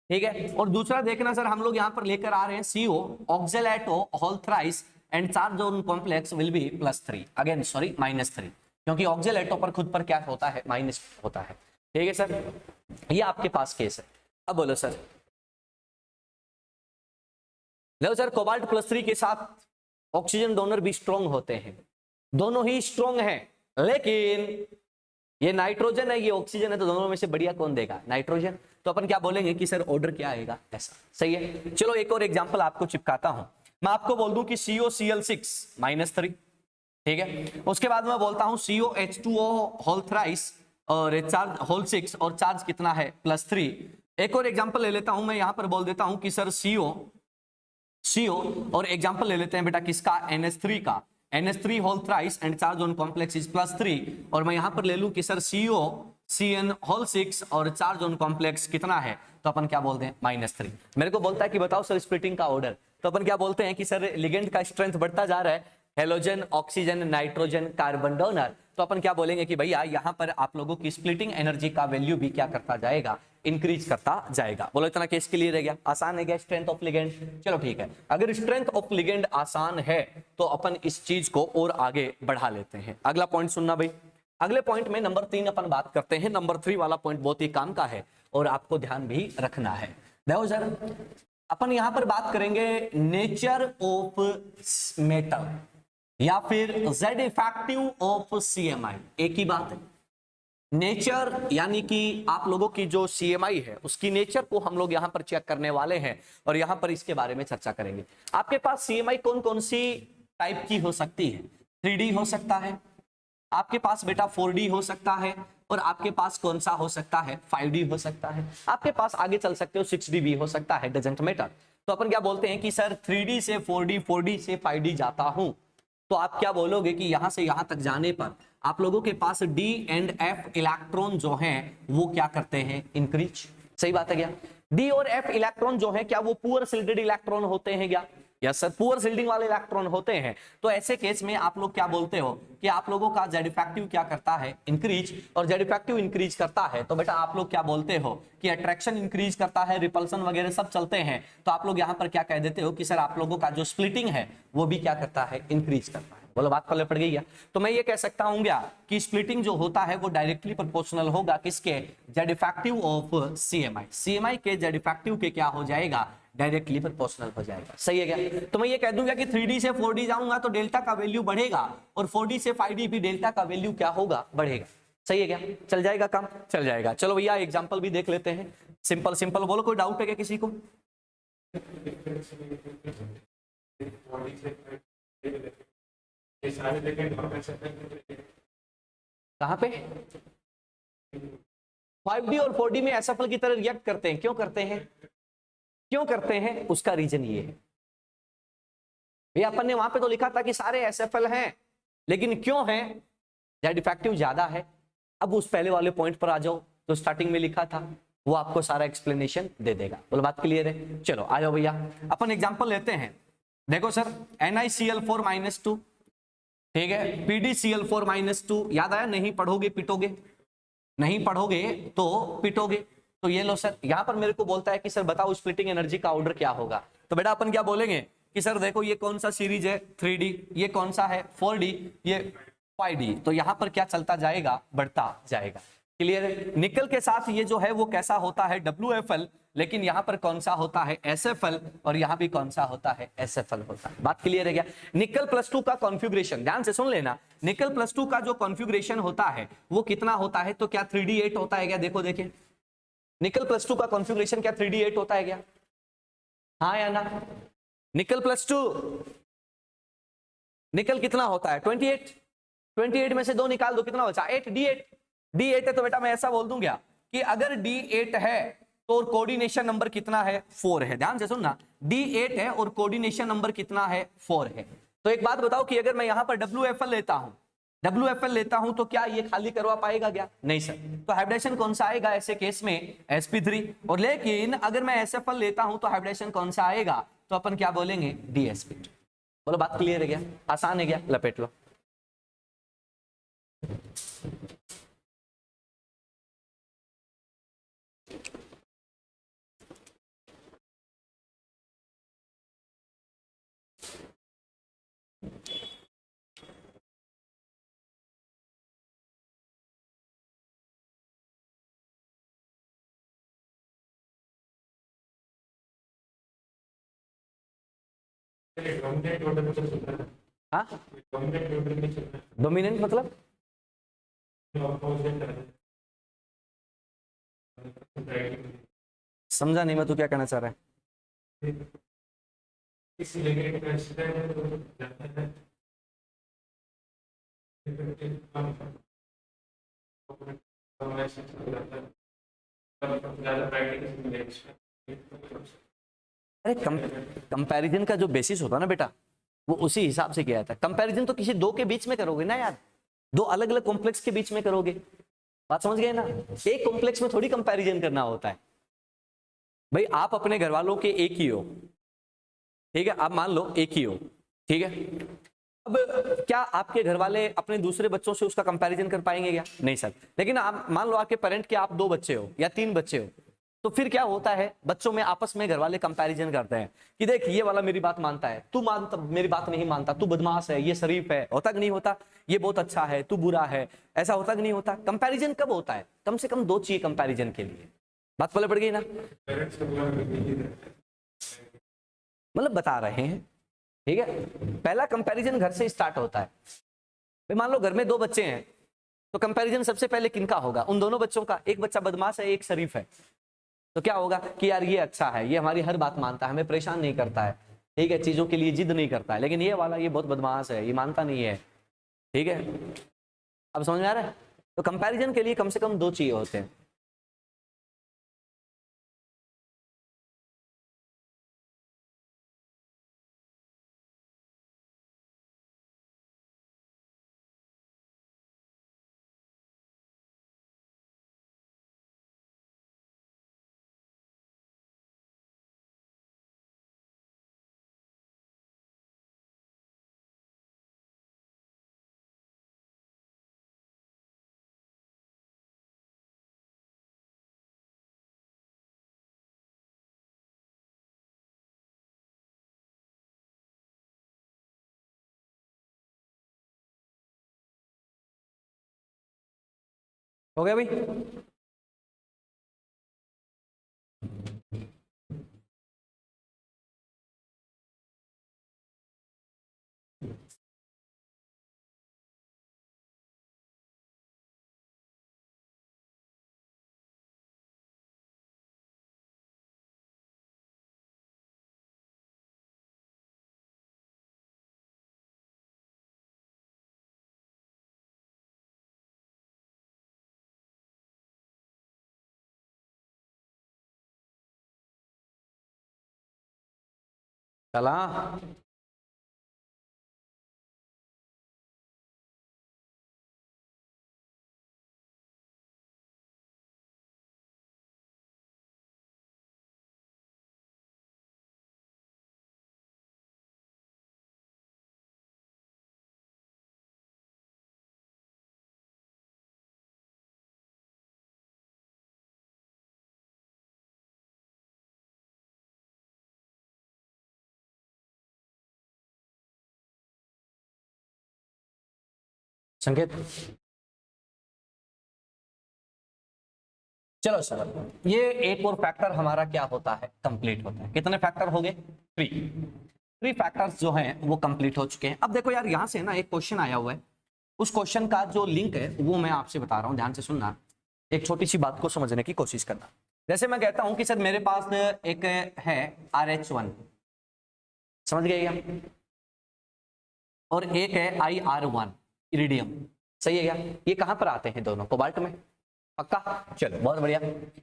ठीक है। और दूसरा देखना सर, हम लोग यहां पर लेकर आ रहे हैं CO oxalato whole thrice and charge on complex will be +3, again sorry -3, क्योंकि ऑक्जेलेटो पर खुद पर क्या होता है, माइनस होता है। ठीक है सर, ये आपके पास केस है। अब बोलो सर, लो सर कोबाल्ट +3 के साथ ऑक्सीजन डोनर भी स्ट्रॉन्ग होते हैं, दोनों ही स्ट्रॉन्ग हैं, लेकिन ये नाइट्रोजन है, ये ऑक्सीजन है, तो दोनों में से बढ़िया कौन देगा, नाइट्रोजन। तो अपन क्या बोलेंगे कि सर ऑर्डर क्या आएगा, ऐसा। सही है। चलो एक और एग्जांपल आपको चिपकाता हूं। मैं आपको बोल दूं कि COCl6 -3, ठीक है। उसके बाद मैं बोलता हूं COH2O होल थ्राइस और चार्ज होल 6 और चार्ज कितना है, +3। एक और एग्जांपल ले लेता हूं, मैं यहां पर बोल देता हूं कि सर CO और एग्जांपल ले लेते हैं बेटा किसका, NH3 का, NH3 whole thrice and charge on complex is +3। और मैं यहां पर ले लूं कि सर COCN होल 6 और चार्ज ऑन कॉम्प्लेक्स कितना है, तो अपन क्या बोलते हैं, -3। मेरे को बोलता है कि बताओ सर स्प्लिटिंग का ऑर्डर, तो अपन क्या बोलते हैं कि सर लिगेंड का स्ट्रेंथ बढ़ता जा रहा है, halogen, oxygen, nitrogen, carbon donor, तो अपन क्या बोलेंगे कि भैया यहां पर आप लोगों की स्प्लिटिंग एनर्जी का वैल्यू भी क्या करता जाएगा, इंक्रीज करता जाएगा। बोलो इतना केस क्लियर है क्या, आसान है क्या स्ट्रेंथ ऑफ लिगेंड? चलो ठीक है, अगर स्ट्रेंथ ऑफ लिगेंड आसान है तो अपन इस चीज को और आगे बढ़ा लेते हैं। अगला पॉइंट सुनना भाई, अगले पॉइंट में नंबर 3 अपन बात करते हैं। नंबर 3 वाला पॉइंट बहुत ही काम का है और आपको ध्यान भी रखना है। देखो सर, अपन यहां पर बात करेंगे नेचर ऑफ मेटल या फिर Z इफेक्टिव ऑफ CMI, एक ही बात है। नेचर यानी कि आप लोगों की जो CMI है उसकी नेचर को हम लोग यहां पर चेक करने वाले हैं और यहां पर इसके बारे में चर्चा करेंगे। आपके पास CMI कौन कौन सी टाइप की हो सकती है, 3D हो सकता है, आपके पास बेटा 4D हो सकता है, और आपके पास कौन सा हो सकता है, 5D हो सकता है, आपके पास आगे चल सकते हो 6D भी हो सकता है, डजंट मैटर। तो अपन क्या बोलते हैं कि सर 3D से 4D, 4D से 5D जाता हूं, तो आप क्या बोलोगे कि यहां से यहां तक जाने पर आप लोगों के पास D एंड F इलेक्ट्रॉन जो हैं वो क्या करते हैं, इंक्रीज। सही बात है क्या? D और F इलेक्ट्रॉन जो है क्या वो पुअर शिल्डेड इलेक्ट्रॉन होते हैं क्या? यस सर, पुअर शिल्डिंग वाले इलेक्ट्रॉन होते हैं। तो ऐसे केस में आप लोग क्या बोलते हो कि आप लोगों का Z इफेक्टिव क्या करता है, इंक्रीज। और Z इफेक्टिव इंक्रीज करता है तो बेटा आप लोग क्या बोलते हो कि अट्रैक्शन इंक्रीज करता है, रिपल्सन वगैरह सब चलते हैं, तो आप लोग यहां पर क्या कह देते हो कि सर आप लोगों का जो स्प्लिटिंग है वो भी क्या करता है, इंक्रीज करता है। बोलो बात पल्ले पड़ गई है। तो मैं ये कह सकता हूं क्या कि स्प्लिटिंग जो होता है वो डायरेक्टली प्रोपोर्शनल होगा किसके, Z effective of CMI। CMI के Z इफेक्टिव के क्या हो जाएगा, डायरेक्टली प्रोपोर्शनल हो जाएगा। सही है क्या? तो मैं ये कह दूंगा कि 3D से 4D जाऊंगा तो डेल्टा का वैल्यू बढ़ेगा और 4D से 5D भी डेल्टा का वैल्यू क्या होगा, बढ़ेगा। सही है क्या? चल जाएगा काम, चल जाएगा। चलो भैया एग्जांपल भी देख लेते हैं, सिंपल सिंपल। बोलो कोई डाउट है क्या किसी को? कहां पे 5D और 4D में SFL की तरह रिएक्ट करते हैं, क्यों करते हैं, क्यों करते हैं, उसका रीजन ये है। ये अपन ने वहां पे तो लिखा था कि सारे SFL हैं, लेकिन क्यों हैं, Z इफेक्टिव ज्यादा है। अब उस पहले वाले पॉइंट पर आ जाओ, तो स्टार्टिंग में लिखा था वो आपको सारा एक्सप्लेनेशन दे देगा। बोलो बात क्लियर है? चलो आ जाओ भैया, अपन एग्जांपल लेते हैं। देखो सर NiCl4 -2 ठीक है, PdCl4-2, याद आया? नहीं पढ़ोगे पिटोगे, नहीं पढ़ोगे तो पिटोगे। तो ये लो सर, यहां पर मेरे को बोलता है कि सर बताओ स्प्लिटिंग एनर्जी का ऑर्डर क्या होगा। तो बेटा अपन क्या बोलेंगे कि सर देखो ये कौन सा सीरीज है 3D, ये कौन सा है 4D, ये 5D, तो यहां पर क्या चलता जाएगा, बढ़ता जाएगा। क्लियर है? निकल के साथ ये जो है वो कैसा होता है WFL, लेकिन यहां पर कौन सा होता है SFL, और यहां भी कौन सा होता है SFL होता है। बात क्लियर है क्या? निकल +2 का कॉन्फ़िगरेशन ध्यान से सुन लेना, निकल +2 का जो कॉन्फ़िगरेशन होता है वो कितना होता है, तो क्या 3D8 होता है क्या? देखो देखिए, निकल +2 का कॉन्फ़िगरेशन क्या 3D8 होता है क्या? हाँ या ना? निकल +2 निकल कितना होता है 28, 28 में से 2 निकाल दो, कितना बचा 8, D8, D8 है। तो बेटा मैं ऐसा बोल दूं क्या कि अगर D8 है तो कोऑर्डिनेशन नंबर कितना है 4 है। ध्यान से सुनना, D8 है और कोऑर्डिनेशन नंबर कितना है 4 है। तो एक बात बताओ कि अगर मैं यहां पर WFL लेता हूं, WFL लेता हूं तो क्या ये खाली करवा पाएगा क्या? नहीं सर। तो हाइब्रिडेशन कौन सा आएगा ऐसे केस में? sp3। और लेकिन अगर मैं SFL लेता हूं तो हाइब्रिडेशन कौन सा आएगा? तो अपन क्या बोलेंगे Dsp2। बोलो बात क्लियर है क्या? आसान है क्या? लपेट लो। हाँ, डोमिनेंट मतलब समझा नहीं मैं, तू क्या कहना चाह रहा है? अरे कंपैरिजन का जो बेसिस होता है ना बेटा, वो उसी हिसाब से किया जाता है। कंपैरिजन तो किसी दो के बीच में करोगे ना यार, दो अलग अलग कॉम्प्लेक्स के बीच में करोगे। बात समझ गए ना? एक कॉम्प्लेक्स में थोड़ी कंपैरिजन करना होता है। भाई आप अपने घर वालों के एक ही हो, ठीक है, आप मान लो एक ही हो, ठीक है। अब क्या आपके घर वाले अपने दूसरे बच्चों से उसका कंपैरिजन कर पाएंगे क्या? नहीं सर। लेकिन आप मान लो आपके पेरेंट के आप 2 बच्चे हो या 3 बच्चे हो, तो फिर क्या होता है, बच्चों में आपस में घर वाले कंपैरिजन करते हैं कि देख ये वाला मेरी बात मानता है, तू मानता मेरी बात नहीं मानता, तू बदमाश है, ये शरीफ है, होता कि नहीं होता? ये बहुत अच्छा है, तू बुरा है, ऐसा होता कि नहीं होता? कंपैरिजन कब होता है? कम से कम 2 चाहिए कंपैरिजन के लिए। बात पहले पड़ गई ना? मतलब बता रहे हैं, ठीक है। पहला कंपैरिजन घर से स्टार्ट होता है। भाई मान लो घर में 2 बच्चे हैं, तो कंपैरिजन सबसे पहले किनका होगा? उन दोनों बच्चों का। एक बच्चा बदमाश है, एक शरीफ है, तो क्या होगा कि यार ये अच्छा है, ये हमारी हर बात मानता है, हमें परेशान नहीं करता है, ठीक है, चीजों के लिए जिद नहीं करता है। लेकिन ये वाला ये बहुत बदमाश है, ये मानता नहीं है, ठीक है। अब समझ में आ रहा है? तो कंपैरिजन के लिए कम से कम 2 चाहिए होते हैं। हो गया भाई? चला। संकेत। चलो सर, ये एक और फैक्टर हमारा क्या होता है, कंप्लीट होता है। कितने फैक्टर हो गए? 3 फैक्टर्स जो हैं वो कंप्लीट हो चुके हैं। अब देखो यार, यहां से ना एक क्वेश्चन आया हुआ है, उस क्वेश्चन का जो लिंक है वो मैं आपसे बता रहा हूं, ध्यान से सुनना, एक छोटी सी बात को समझने की कोशिश करना। जैसे मैं कहता हूं कि सर मेरे पास एक है RH1, समझ गए क्या, और एक है IR1 इरिडियम, सही है क्या? ये कहां पर आते हैं दोनों? कोबाल्ट में, पक्का? चलो बहुत बढ़िया।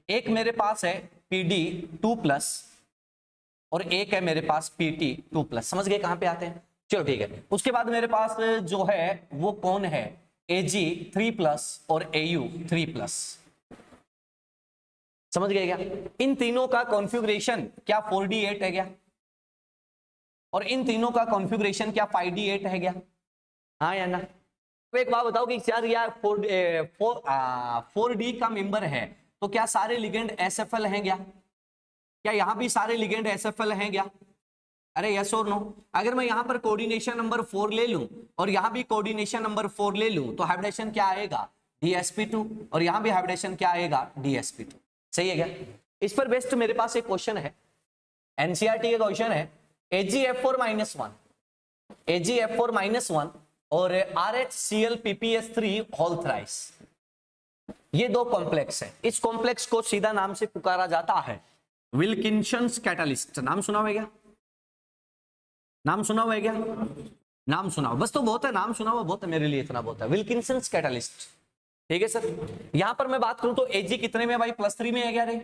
एक मेरे पास है PD2+ और एक है मेरे पास PT2+, समझ गए कहां पे आते हैं? चलो ठीक है। उसके बाद मेरे पास जो है वो कौन है, Ag3+ और Au3+, समझ गए क्या? इन तीनों का कॉन्फ़िगरेशन क्या 4D8 है क्या? और इन तीनों का कॉन्फ़िगरेशन क्या 5D8 है क्या? हाँ या ना? तो एक बात बताओ कि यार यार 4D का मेंबर है तो क्या सारे लिगेंड SFL हैं क्या? क्या यहां भी सारे लिगेंड SFL हैं क्या? अरे यस और नो? अगर मैं यहां पर कोऑर्डिनेशन नंबर 4 ले लूं और यहां भी कोऑर्डिनेशन नंबर 4 ले लूं तो हाइब्रिडेशन क्या आएगा? DsP2, और यहां भी हाइब्रिडेशन क्या आएगा? DsP2, सही है क्या? इस पर बेस्ड मेरे पास एक क्वेश्चन है, एनसीईआरटी का क्वेश्चन है, AgF4-1 AgF4-1 और RHClPPS3 होल थ्राइस, ये दो कॉम्प्लेक्स है। इस कॉम्प्लेक्स को सीधा नाम से पुकारा जाता है विल्किंसंस कैटलिस्ट। नाम सुना हुआ है क्या? नाम सुना हुआ है क्या? नाम सुना बस तो बहुत है, नाम सुना हुआ बहुत है, मेरे लिए इतना बहुत है, विल्किंसंस कैटलिस्ट। ठीक है सर। यहां पर मैं बात करूं तो Ag कितने में भाई? +3 में है क्या रे?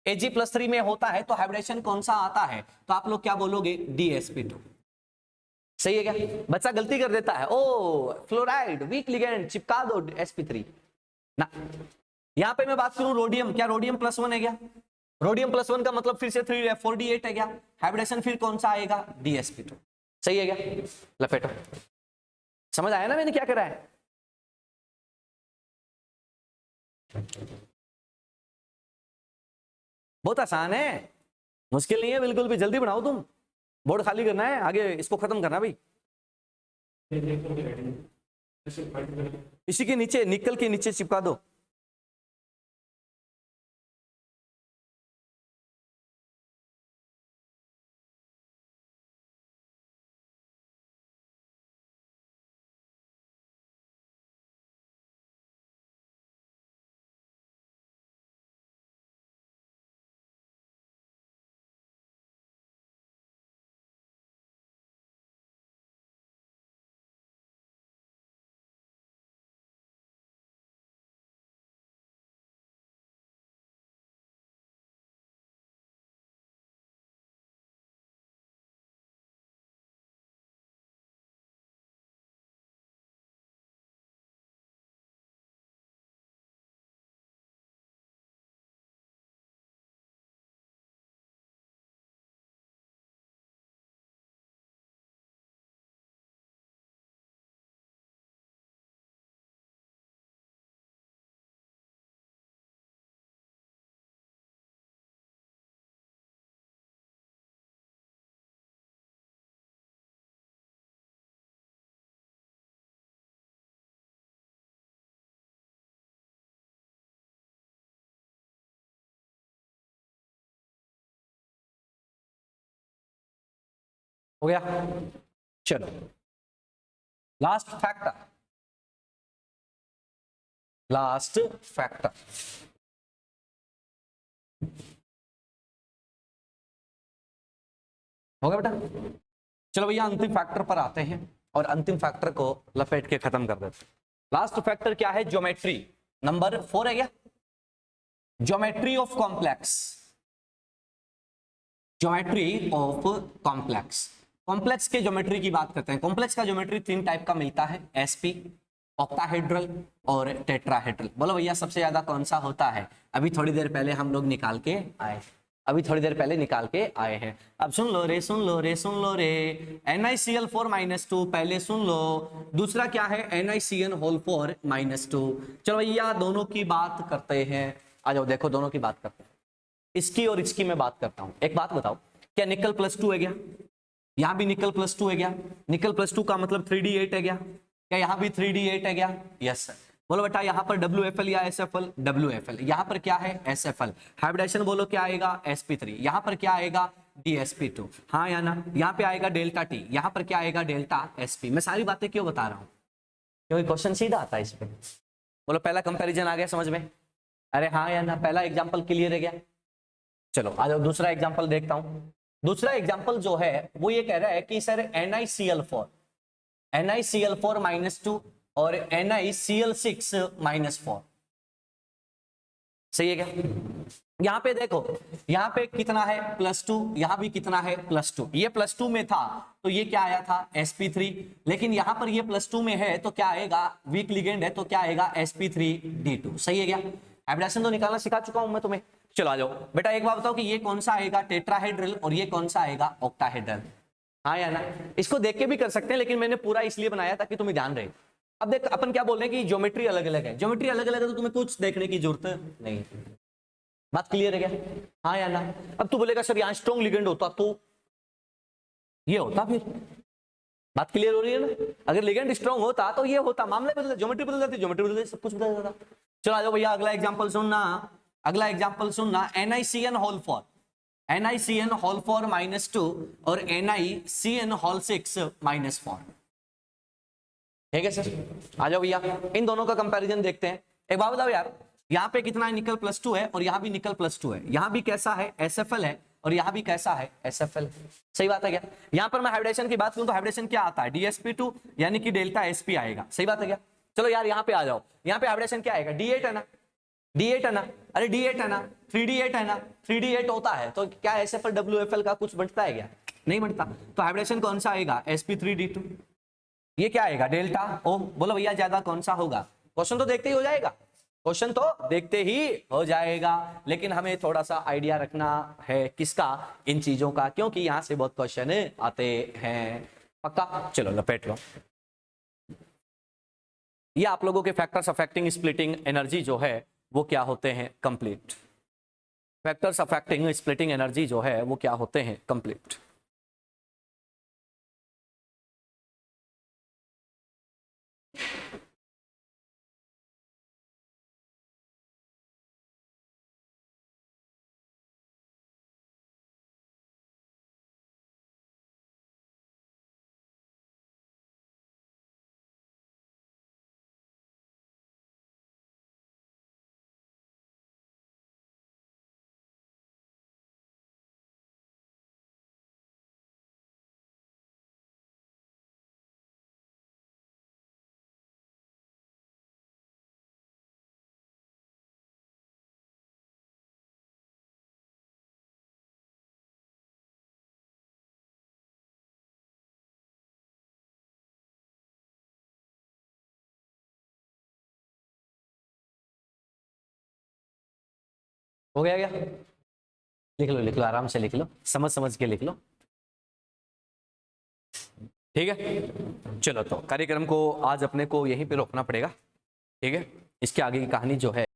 Ag +3 में होता है तो हाइब्रिडेशन कौन सा आता है? तो आप लोग क्या बोलोगे? DsP2, सही है क्या? बच्चा गलती कर देता है, ओ फ्लोराइड वीक लिगेंड, चिपका दो sp3 ना। यहां पे मैं बात करूं रोडियम, क्या रोडियम +1 है क्या? रोडियम +1 का मतलब फिर से 4D8 है क्या? हाइब्रिडेशन फिर कौन सा आएगा? DsP2, सही है क्या? लपेटो। समझ आया ना मैंने क्या करा है? बहुत आसान है, मुश्किल नहीं है बिल्कुल भी। जल्दी बनाओ तुम, बोर्ड खाली करना है, आगे इसको खत्म करना भाई। इसी के नीचे, निकल के नीचे चिपका दो। हो गया? चलो लास्ट फैक्टर, लास्ट फैक्टर हो गया बेटा? चलो भैया अंतिम फैक्टर पर आते हैं और अंतिम फैक्टर को लपेट के खत्म कर देते हैं। लास्ट फैक्टर क्या है? ज्योमेट्री नंबर 4 है क्या? Geometry of complex, geometry of complex. Complex के ज्योमेट्री की बात करते हैं। कॉम्प्लेक्स का ज्योमेट्री 3 टाइप का मिलता है, sp, ऑक्टाहेड्रल और टेट्राहेड्रल। बोलो भैया सबसे ज्यादा कौन सा होता है? अभी थोड़ी देर पहले हम लोग निकाल के आए, अभी थोड़ी देर पहले निकाल के आए हैं। अब सुन लो रे, सुन लो रे, सुन लो रे, NiCl4-2 पहले सुन लो। दूसरा क्या है? NiCN4-2। चलो भैया दोनों की बात करते हैं, आ जाओ देखो दोनों की बात करते हैं। इसकी और इसकी मैं बात करता हूं। एक बात बताओ, क्या निकल +2 है क्या? यहां भी निकल +2 है क्या? निकल +2 का मतलब 3D8 है क्या? क्या यहाँ भी 3d8 है क्या? Yes sir. बोलो बेटा यहाँ पर WFL या SFL? WFL। यहाँ पर क्या है? SFL। हाइब्रिडेशन बोलो क्या आएगा? sp3। यहाँ पर क्या आएगा? DsP2। हाँ या ना? यहाँ पे आएगा डेल्टा T, यहाँ पर क्या आएगा? Delta SP। मैं सारी बातें क्यों बता रहा हूँ? क्योंकि क्वेश्चन सीधा आता है इस पे। बोलो पहला कंपैरिजन आ गया समझ में? अरे हाँ या ना? पहला एग्जांपल क्लियर है क्या? चलो आ जाओ दूसरा एग्जांपल देखता हूं। दूसरा एग्जांपल जो है वो ये कह रहा है कि सर NiCl4 -2 और NiCl6 -4, सही है क्या? यहां पे देखो, यहां पे कितना है? +2, यहां भी कितना है? +2। ये +2 में था तो ये क्या आया था? sp3। लेकिन यहां पर ये +2 में है तो क्या आएगा? वीक लिगेंड है तो क्या आएगा? sp3d2। सही है क्या? हाइब्रिडेशन तो निकालना सिखा चुका हूं मैं तुम्हें। चलो आ जाओ बेटा, एक बात बताओ कि ये कौन सा आएगा? टेट्राहेड्रल और ये कौन सा आएगा? ऑक्टाहेड्रल। हाँ या ना? इसको देख के भी कर सकते हैं लेकिन मैंने पूरा इसलिए बनाया ताकि तुम्हें ध्यान रहे। अब देख अपन क्या बोल रहे हैं कि ज्योमेट्री अलग अलग है, ज्योमेट्री अलग अलग है तो तुम्हें कुछ देखने की जरूरत नहीं है। बात क्लियर है क्या? हाँ या ना? अब तू बोलेगा सर यहाँ स्ट्रॉन्ग लिगेंड होता तो ये होता, फिर बात क्लियर हो रही है ना? अगर लिगेंड स्ट्रॉन्ग होता तो ये होता, मामले बदल, ज्योमेट्री बदल जाती, ज्योमेट्री बदल जाती, सब कुछ बदल जाता। चलो आ जाओ भैया अगला एग्जांपल सुनना, अगला एग्जांपल सुनना। NiCN होल 4 -2 और NiCN होल 6 -4। ठीक है सर? आ जाओ भैया इन दोनों का कंपैरिजन देखते हैं। एक बात बताओ यार, यहाँ पे कितना है? निकल +2 है और यहाँ भी निकल +2 है। यहाँ भी कैसा है? SFL है और यहाँ भी कैसा है? SFL। सही बात है क्या? यहाँ पर मैं हाइब्रिडेशन की बात करूं तो हाइब्रिडेशन क्या आता है? DsP2 यानी कि डेल्टा SP आएगा। सही बात है क्या? चलो यार यहाँ पे आ जाओ, यहाँ पे हाइब्रिडेशन क्या आएगा? D8 है ना? D8 है ना? अरे D8 है ना? 3D8 है ना? 3D8 होता है तो क्या SFL WFL का कुछ बनता है क्या? नहीं बनता। तो हाइब्रिडेशन कौन सा आएगा? sp3d2। ये क्या आएगा? Delta O। बोलो भैया ज्यादा कौन सा होगा? क्वेश्चन तो देखते ही हो जाएगा, क्वेश्चन तो देखते ही हो जाएगा, लेकिन हमें थोड़ा सा आइडिया रखना है किसका? इन चीजों का, क्योंकि यहां से बहुत क्वेश्चन आते हैं। पक्का? चलो लपेट लो। ये आप लोगों के फैक्टर्स अफेक्टिंग स्प्लिटिंग एनर्जी जो है वो क्या होते हैं? Complete. Factors affecting splitting energy जो है वो क्या होते हैं? कंप्लीट। हो गया क्या? लिख लो आराम से लिख लो, समझ समझ के लिख लो। ठीक है? चलो तो कार्यक्रम को आज अपने को यहीं पे रोकना पड़ेगा। ठीक है? इसके आगे की कहानी जो है